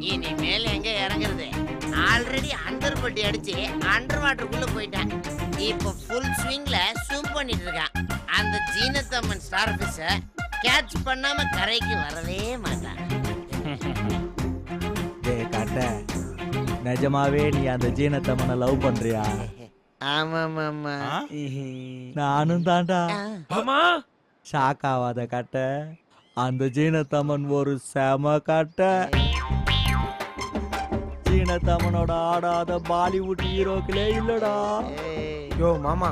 இனிமேல் எங்க இறங்குறது? ஆல்ரெடி அண்டர் பட்டி அடிச்சு அண்டர் வாட்டருக்குள்ள போயிட்டான். இப்ப ஃபுல் ஸ்விங்ல ஸ்விம் பண்ணிட்டு இருக்கான். அந்த ஜீனத்தம்மன் ஸ்டார் ஃபிஷ கேட்ச் பண்ணாம கரைக்கு வரவே மாட்டான். டே கட்ட, நிஜமாவே நீ அந்த ஜீனத்தம்மனை லவ் பண்றியா? ஆமா மாமா. நானும் தாண்டா. ஷாக் ஆகாத கட்ட, அந்த ஜீனத்தம்மன் ஒரு செம கட்ட. ஜீனத்தம்மனோட ஆடாத பாலிவுட் ஹீரோக்களே இல்லடா. யோ மாமா,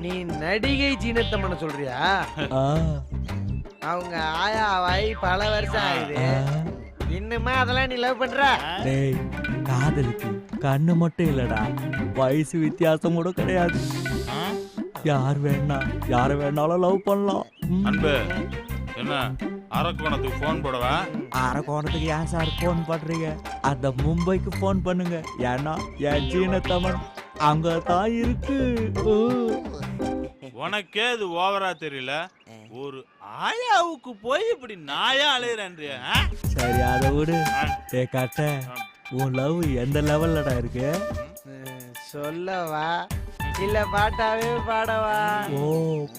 நீ நடிகை ஜீனத்தம்மனை சொல்றியா? அவங்க ஆயாவாய் பல வருஷம் ஆகுது, இன்னுமா அதெல்லாம் நீ லவ் பண்ற? டேய், காதலுக்கு கண்ணு மட்டும் இல்லடா, வயசு வித்தியாசம் கூட கிடையாது. யார் வேணாலும் லவ் பண்ணலாம். அன்பு, என்ன அரக்கோணத்துக்கு போன் போடவா? அரக்கோணத்துக்கு ஏன் சார் போன் பண்றீங்க? அந்த மும்பைக்கு போன் பண்ணுங்க, ஏன்னா என் ஜீனத்தம்மன் அங்கதான் இருக்கு. உனக்கே இது ஓவரா தெரியல, ஒரு ஆயாவுக்கு போய் இப்படி நாயா அலையறேன்றிய. சரி அதை விடு. ஏ கட்ட, உன் லவ் எந்த லெவல்லடா இருக்கு? சொல்லவா இல்ல பாட்டாவே பாடவா? ஓ,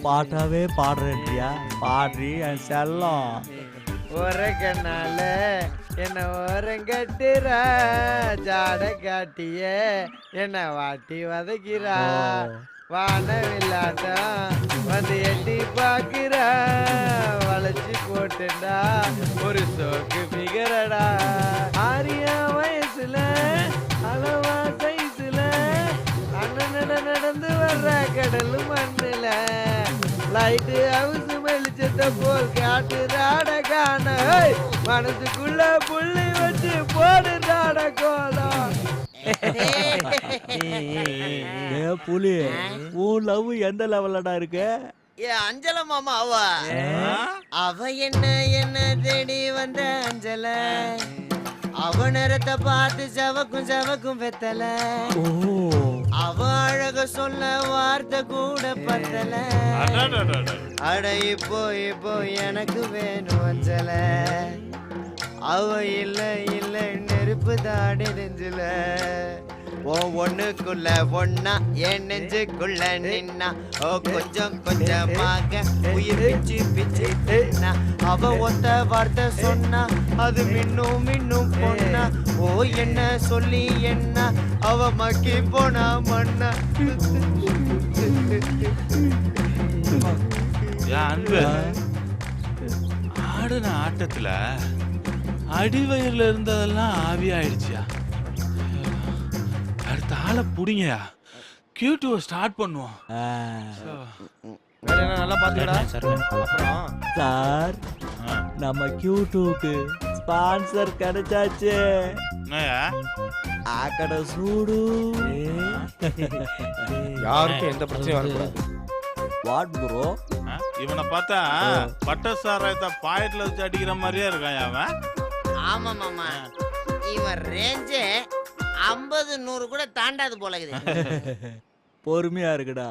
பாட்டாவே பாடுறியா? பாடுறி என் செல்லம். ஒரே கண்ணால என்ன ஓரங்கட்டுறா, ஜாட காட்டிய என்ன வாட்டி வதக்கிறா, வான வில்லாட்டம் வந்து எட்டி பாக்குறா, வளைச்சி போட்டுண்டா ஒரு சோக்கு பிகரடா. ஆரியா வயசுல அளவா சைஸ்ல அண்ணன் நடந்து வர்ற கடலு மண்ணுல லைட்டு ஹவுஸ் வெளிச்சத்தை போல் காட்டுறாட காண, மனசுக்குள்ள புள்ளி வச்சு போடுறாட கோலம். புலி, உன் லவ் எந்த லெவல்லடா இருக்கு? ஏ அஞ்சல மாமா, அவ என்ன தேடி வந்த அஞ்சல, அவ நேரத்தை பார்த்து செவக்கும் வெத்தல, அவ அழக சொல்ல வார்த்தை கூட பத்தல, அட இப்போ எனக்கு வேணும் அஞ்சல, அவ இல்ல நெருப்பு தாடி நெஞ்சில, ஓ ஒண்ணுக்குள்ள ஒன்னா என் நெஞ்சுக்குள்ள நின்னா ஓ கொஞ்சம் கொஞ்சமாக உயிர் பிச்சு பிச்சு நின்னா அவ ஒத்த வார்த்தை சொன்னா அது மின்னும் மின்னும் பொண்ணா ஓ என்ன சொல்லி என்ன அவ மக்கி போனா மண்ணா என் அன்பு ஆடுன ஆட்டத்துல அடிவயிறுல இருந்ததெல்லாம் ஆவியாயிடுச்சியா. அடுத்த ஆளை புடிங்கயா, Q2 ஸ்டார்ட் பண்ணுவோம். வேற என்ன நல்லா பாத்துக்கடா. அப்புறம் சார் நம்ம Q2க்கு ஸ்பான்சர் கிடைச்சாச்சு. என்னயா ஆக்கட சூடு. யாருக்கும் எந்த பிரச்சனையும் வரக்கூடாது. What bro? இவனை பார்த்தா பட்ட சாராயத்தை பாக்கெட்ல வச்சு அடிக்கிற மாதிரியே இருக்கான் அவன். ஆமா மாமா, இவன் ரேஞ்சே 50-100 கூட தாண்டாது போல இருக்குது. பொறுமையா இருக்குடா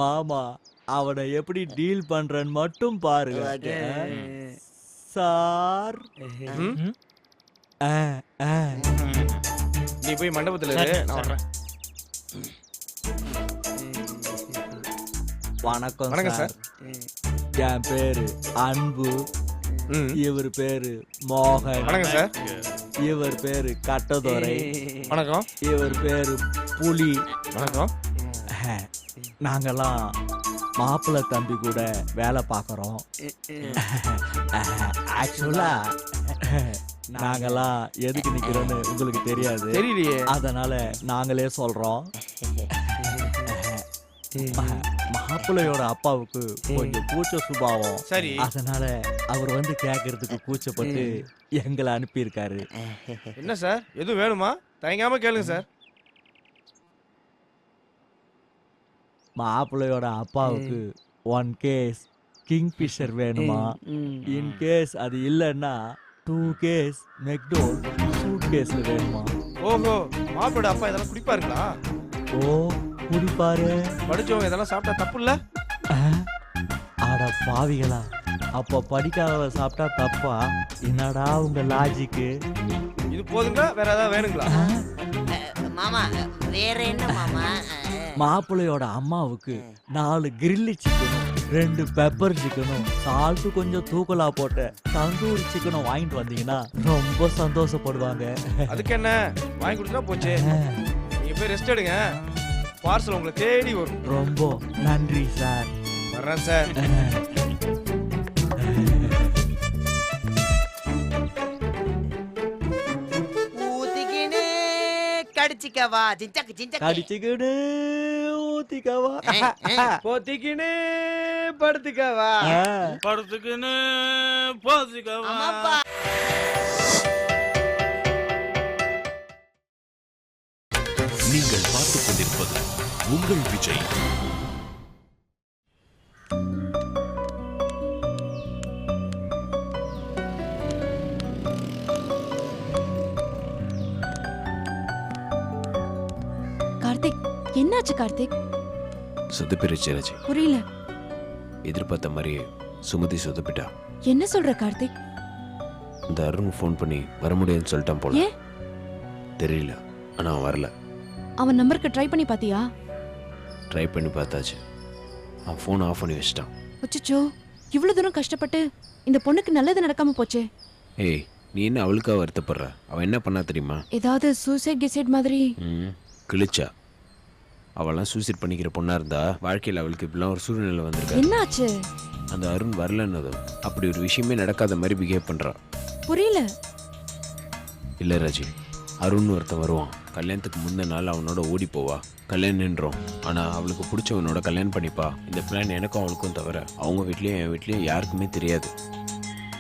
மாமா, அவனை எப்படி டீல் பண்றன்னு மட்டும் பாருங்க சார். நீ போய் மண்டபத்துல இரு, நான் வரேன். வணக்கம் வணக்கம் சார். என் பேரு அன்பு, இவர் பேரு மோகன். வணக்கம் சார். இவர் பேரு கட்டதுரை. வணக்கம். இவர் பேரு புலி. வணக்கம். நாங்கெல்லாம் மாப்பிள்ளை தம்பி கூட வேலை பார்க்குறோம். ஆக்சுவலா நாங்கெல்லாம் எதுக்கு நிக்கிறோன்னு உங்களுக்கு தெரியாது. தெரியலையே. அதனால நாங்களே சொல்றோம். மாப்பிள்ளையோட அப்பாவுக்கு கொஞ்சம் கூச்ச சுபாவம். சரி. அதனால அவர் வந்து கேட்கறதுக்கு கூச்சப்பட்டு எங்களை அனுப்பியிருக்காரு. என்ன சார், எதுவும் வேணுமா? தயங்காம கேளுங்க சார். மாப்பிள்ளையோட அப்பாவுக்கு 1 கேஸ் கிங்ஃபிஷர் வேணுமா? இன் கேஸ் அது இல்லைன்னா 2 கேஸ் மெக்டோ சூட் கேஸ் வேணுமா? ஓஹோ, மாப்பிளோட அப்பா இதெல்லாம் குடிப்பாருங்களா? ஓ குடிப்பாரு. படிச்சவங்க இதெல்லாம் சாப்பிட்டா தப்பு இல்ல? ஆட பாவிகளா, அப்ப படிக்காதவ சாப்பிட்டா தப்பா? என்னடா உங்க லாஜிக்கு? இது போதுங்களா, வேற ஏதாவது வேணுங்களா? மாமா வேற என்ன மாமா? மாப்பிள்ளையோட அம்மாவுக்கு 4 கிரில்லி சிக்கனும் 2 பெப்பர் சிக்கனும் சால்ட்டு கொஞ்சம் தூக்கலா போட்ட தந்தூரி சிக்கனும் வாங்கிட்டு வந்தீங்கன்னா ரொம்ப சந்தோஷப்படுவாங்க. அதுக்கு என்ன, வாங்கி கொடுத்தா போச்சு. நீங்க போய் ரெஸ்ட் எடுங்க, பார்சல் உங்களை தேடி வரும். ரொம்ப நன்றி சார். வர்றேன் சார். ஊத்திக்கினே கடிச்சிக்கவா, ஜிஞ்சக்கு ஜிஞ்சக்கு. கடிச்சுக்கிடு ஊத்திக்கவா, போத்திக்கினே படுத்துக்கவா, படுத்துக்கின்னு போசிக்கவா. நீங்கள் பார்த்துக் கொண்டிருப்பது உங்கள் விஜய். கார்த்திக், என்னாச்சு கார்த்திக்? சொதப்பிருச்சு ராஜி. புரியல. எதிர்பார்த்த மாதிரியே சுமதி சொதப்பிட்டா. என்ன சொல்ற கார்த்திக்? இந்த அருண் ஃபோன் பண்ணி வர முடியாதுன்னு சொல்லிட்டான் போல. ஏன்? தெரியல, ஆனா அவன் வரல. அவன் நம்பருக்கு ட்ரை பண்ணி பாத்தியா? ட்ரை பண்ணி பார்த்தாச்சு, அவன் ஃபோன் ஆஃப் பண்ணி வச்சிட்டான். அச்சச்சோ, இவ்வளவு தூரம் கஷ்டப்பட்டு இந்த பொண்ணுக்கு நல்லது நடக்காம போச்சே. ஏய், நீ என்ன அவளுக்காக வருத்தப்படுற? அவன் என்ன பண்ணா தெரியுமா? ஏதாவது சூசைட் கிசைட் மாதிரி? கிழிச்சா. அவெல்லாம் சூசைட் பண்ணிக்கிற பொண்ணா இருந்தா வாழ்க்கையில் அவளுக்கு இப்படிலாம் ஒரு சூழ்நிலை வந்திருக்கு. என்னாச்சு? அந்த அருண் வரலன்னதும் அப்படி ஒரு விஷயமே நடக்காத மாதிரி பிஹேவ் பண்றான். புரியல. இல்லை ராஜி, அருண் ஒருத்தன் வருவான், கல்யாணத்துக்கு முந்தின நாள் அவனோட ஓடி போவா, கல்யாணம் நின்றோம். ஆனால் அவளுக்கு பிடிச்சவனோட கல்யாணம் பண்ணிப்பா. இந்த பிளான் எனக்கும் அவளுக்கும் தவிர அவங்க வீட்லேயும் என் வீட்லேயும் யாருக்குமே தெரியாது.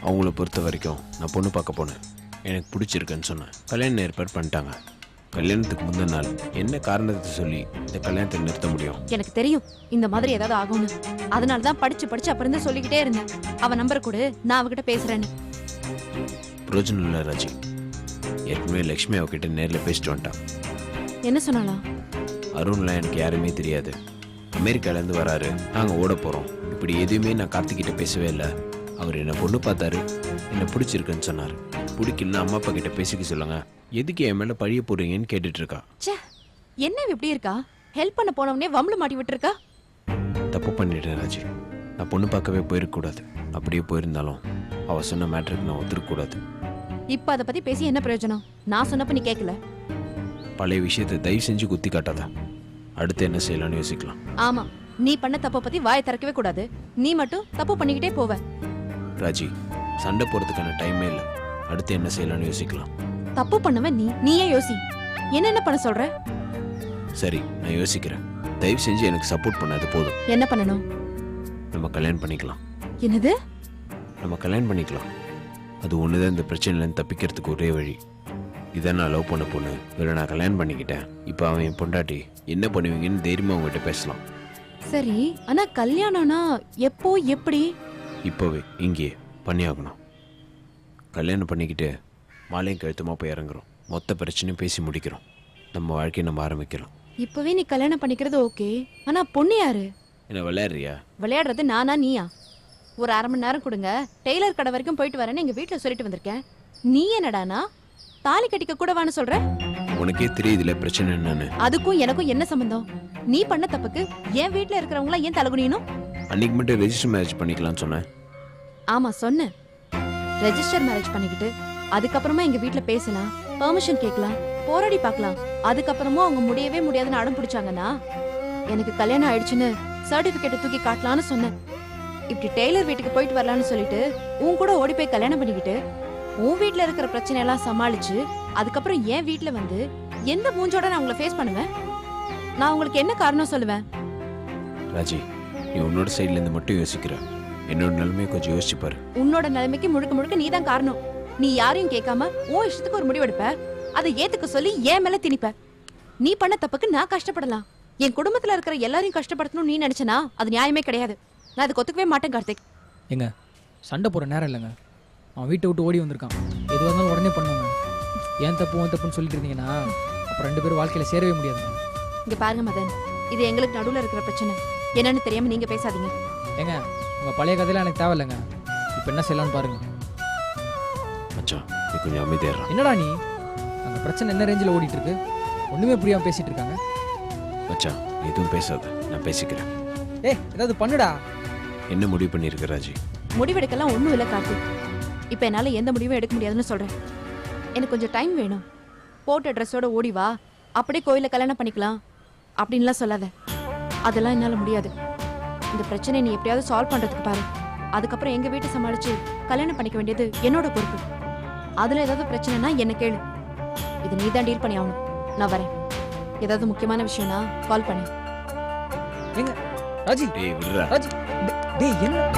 அவங்கள பொறுத்த வரைக்கும் நான் பொண்ணு பார்க்க போனேன், எனக்கு பிடிச்சிருக்குன்னு சொன்னேன். கல்யாணம் ஏற்பாடு பண்ணிட்டாங்க. கல்யாணத்துக்கு முந்தின நாள் என்ன காரணத்தை சொல்லி இந்த கல்யாணத்தை நிறுத்த முடியும்? எனக்கு தெரியும் இந்த மாதிரி ஏதாவது ஆகும்னு. அதனால தான் படிச்சு அப்புறம் இருந்து சொல்லிக்கிட்டே இருந்தேன். அவன் நம்பர் கொடு, நான் அவகிட்ட பேசுறேன்னு. பிரயோஜனம் இல்லை ராஜி. ஏற்கனவே லக்ஷ்மி அவகிட்ட நேரில் பேசிட்டு வந்துட்டான். என்ன சொன்னாலா? அருண்லாம் எனக்கு யாருமே தெரியாது, அமெரிக்காலேருந்து வராரு, நாங்கள் ஓட போகிறோம், இப்படி எதுவுமே நான் கார்த்திகிட்ட பேசவே இல்லை. அவர் என்னை பொண்ணு பார்த்தாரு, என்னை பிடிச்சிருக்குன்னு சொன்னார். பிடிக்கலன்னா அம்மா அப்பா கிட்ட பேசிக்க சொல்லுங்க, எதுக்கு என் மேலே பழிய போடுறீங்கன்னு கேட்டுட்டு இருக்கா. என்ன இவ இப்படி இருக்கா? ஹெல்ப் பண்ண போனவனே வம்பள மாட்டி விட்டுருக்கா. தப்பு பண்ணிட்டேன் ராஜி. நான் பொண்ணு பார்க்கவே போயிருக்கக்கூடாது. அப்படியே போயிருந்தாலும் அவ சொன்ன மேட்ருக்கு நான் ஒத்துருக்கக்கூடாது. இப்ப அத பத்தி பேசி என்ன பிரயோஜனம்? நான் சொன்னப்ப நீ கேட்கல. பழைய விஷயத்தை தயவு செஞ்சு குத்தி காட்டாத. அடுத்து என்ன செய்யலாம்னு யோசிக்கலாம். ஆமா, நீ பண்ண தப்ப பத்தி வாயை திறக்கவே கூடாது. நீ மட்டும் தப்பு பண்ணிக்கிட்டே போவ. ராஜி, சண்டை போறதுக்கான டைமே இல்லை. அடுத்து என்ன செய்யலாம்னு யோசிக்கலாம். தப்பு பண்ணவன் நீயே யோசி. என்ன பண்ண சொல்ற? சரி, நான் யோசிக்கிறேன். தயவு செஞ்சு எனக்கு சப்போர்ட் பண்ணாது போதும். என்ன பண்ணணும்? நம்ம கல்யாணம் பண்ணிக்கலாம். என்னது? நம்ம கல்யாணம் பண்ணிக்கலாம். அது ஒண்ணுதான் இந்த பிரச்சனையிலேருந்து தப்பிக்கிறதுக்கு ஒரே வழி. இதை நான் லவ் பண்ண பொண்ணு, இவரை நான் கல்யாணம் பண்ணிக்கிட்டேன். இப்போ அவன் என் பொண்டாட்டி. என்ன பண்ணுவீங்கன்னு தைரியமா அவங்ககிட்ட பேசலாம். சரி, ஆனா கல்யாணம்னா எப்போ எப்படி? இப்போவே இங்கேயே பண்ணியாகணும். கல்யாணம் பண்ணிக்கிட்டு மாலையும் கழுத்துமா போய் இறங்குறோம். மொத்த பிரச்சனையும் பேசி முடிக்கிறோம். நம்ம வாழ்க்கையை நம்ம ஆரம்பிக்கலாம். இப்பவே நீ கல்யாணம் பண்ணிக்கிறது ஓகே, ஆனா பொண்ணு யாரு? என்ன விளையாடுறியா? விளையாடுறது நானா நீயா? ஒரு அரை மணி நேரம் கொடுங்க, டெய்லர் கடை வரைக்கும் போயிட்டு வரேன்னு எங்க வீட்டுல சொல்லிட்டு வந்திருக்கேன். நீ என்னடானா தாலி கட்டிக்க கூடவான்னு சொல்ற? உனக்கே தெரியுதுல பிரச்சனை என்னன்னு. அதுக்கும் எனக்கும் என்ன சம்பந்தம்? நீ பண்ண தப்புக்கு என் வீட்டுல இருக்கிறவங்களா ஏன் தலகுனியணும்? அன்னைக்கு மட்டும் ரெஜிஸ்டர் மேரேஜ் பண்ணிக்கலாம்னு சொன்னேன். ஆமா சொன்னேன். ரெஜிஸ்டர் மேரேஜ் பண்ணிக்கிட்டு அதுக்கப்புறமா எங்க வீட்டுல பேசலாம், பெர்மிஷன் கேட்கலாம், போராடி பார்க்கலாம். அதுக்கப்புறமும் அவங்க முடியவே முடியாதுன்னு அடம் பிடிச்சாங்கன்னா எனக்கு கல்யாணம் ஆயிடுச்சுன்னு சர்டிபிகேட்டை தூக்கி காட்டலான்னு சொன்னேன். இப்படி டெய்லர் வீட்டுக்கு போயிட்டு வரலான்னு சொல்லிட்டு உன் கூட ஓடி போய் கல்யாணம் பண்ணிக்கிட்டு உன் வீட்டுல இருக்கிற பிரச்சனை எல்லாம் சமாளிச்சு அதுக்கப்புறம் என் வீட்டுல வந்து எந்த மூஞ்சோட நான் உங்களை ஃபேஸ் பண்ணுவேன்? நான் உங்களுக்கு என்ன காரணம் சொல்லுவேன்? ராஜி, நீ உன்னோட சைட்ல இருந்து மட்டும் யோசிக்கிற. என்னோட நிலைமையை கொஞ்சம் யோசிச்சு பாரு. உன்னோட நிலைமைக்கு முழுக்க முழுக்க நீ தான் காரணம். நீ யாரையும் கேட்காம உன் இஷ்டத்துக்கு ஒரு முடிவெடுப்ப, அதை ஏத்துக்க சொல்லி ஏன் மேல திணிப்ப. நீ பண்ண தப்புக்கு நான் கஷ்டப்படலாம், என் குடும்பத்துல இருக்கிற எல்லாரையும் கஷ்டப்படுத்தணும் நீ நினைச்சனா அது நியாயமே கிடையாது. நான் அதுக்கு ஒத்துக்கவே மாட்டேன் கார்த்திக். எங்க சண்டை போற நேரம் இல்லைங்க. அவன் வீட்டை விட்டு ஓடி வந்திருக்கான். எதுவாக இருந்தாலும் உடனே பண்ணுவாங்க. ஏன் தப்புன்னு சொல்லிட்டு இருந்தீங்கன்னா அப்புறம் 2 பேரும் வாழ்க்கையில சேரவே முடியாதுங்க. இங்க பாருங்க மதன், இது எங்களுக்கு நடுவுல இருக்கிற பிரச்சனை. என்னன்னு தெரியாம நீங்க பேசாதீங்க. ஏங்க உங்க பழைய கதையெல்லாம் எனக்கு தேவையில்லைங்க. இப்போ என்ன செய்யலாம்னு பாருங்க. மச்சான், நீ கொஞ்சம் அமைதியா இரு. என்னடா நீ? அந்த பிரச்சனை என்ன ரேஞ்சில் ஓடிட்டு இருக்கு? ஒண்ணுமே புரியாம பேசிட்டு இருக்காங்க. மச்சான், நீ எதுவும் பேசாத, நான் பேசிக்கிறேன். ஏதாவது பண்ணுடா. என்ன முடிவு பண்ணியிருக்க ராஜி? முடிவெடுக்கலாம் ஒண்ணும் இல்லை கார்த்திக். இப்ப என்னால எந்த முடிவும் எடுக்க முடியாதுன்னு சொல்றேன். எனக்கு கொஞ்சம் டைம் வேணும். போட்ட ட்ரெஸ்ஸோட ஓடி வா, அப்படியே கோயில கல்யாணம் பண்ணிக்கலாம் அப்படின்லாம் சொல்லாத. அதெல்லாம் என்னால முடியாது. இந்த பிரச்சனை நீ எப்படியாவது சால்வ் பண்றதுக்கு பாரு. அதுக்கப்புறம் எங்க வீட்டை சமாளிச்சு கல்யாணம் பண்ணிக்க வேண்டியது என்னோட பொறுப்பு. அதுல ஏதாவது பிரச்சனைனா என்ன கேளு. இது நீ தான் டீல் பண்ணி ஆகணும். நான் வரேன். ஏதாவது முக்கியமான விஷயம்னா கால் பண்ணு. ராஜி, டேய் விடுறா. ராஜி, டேய் என்ன?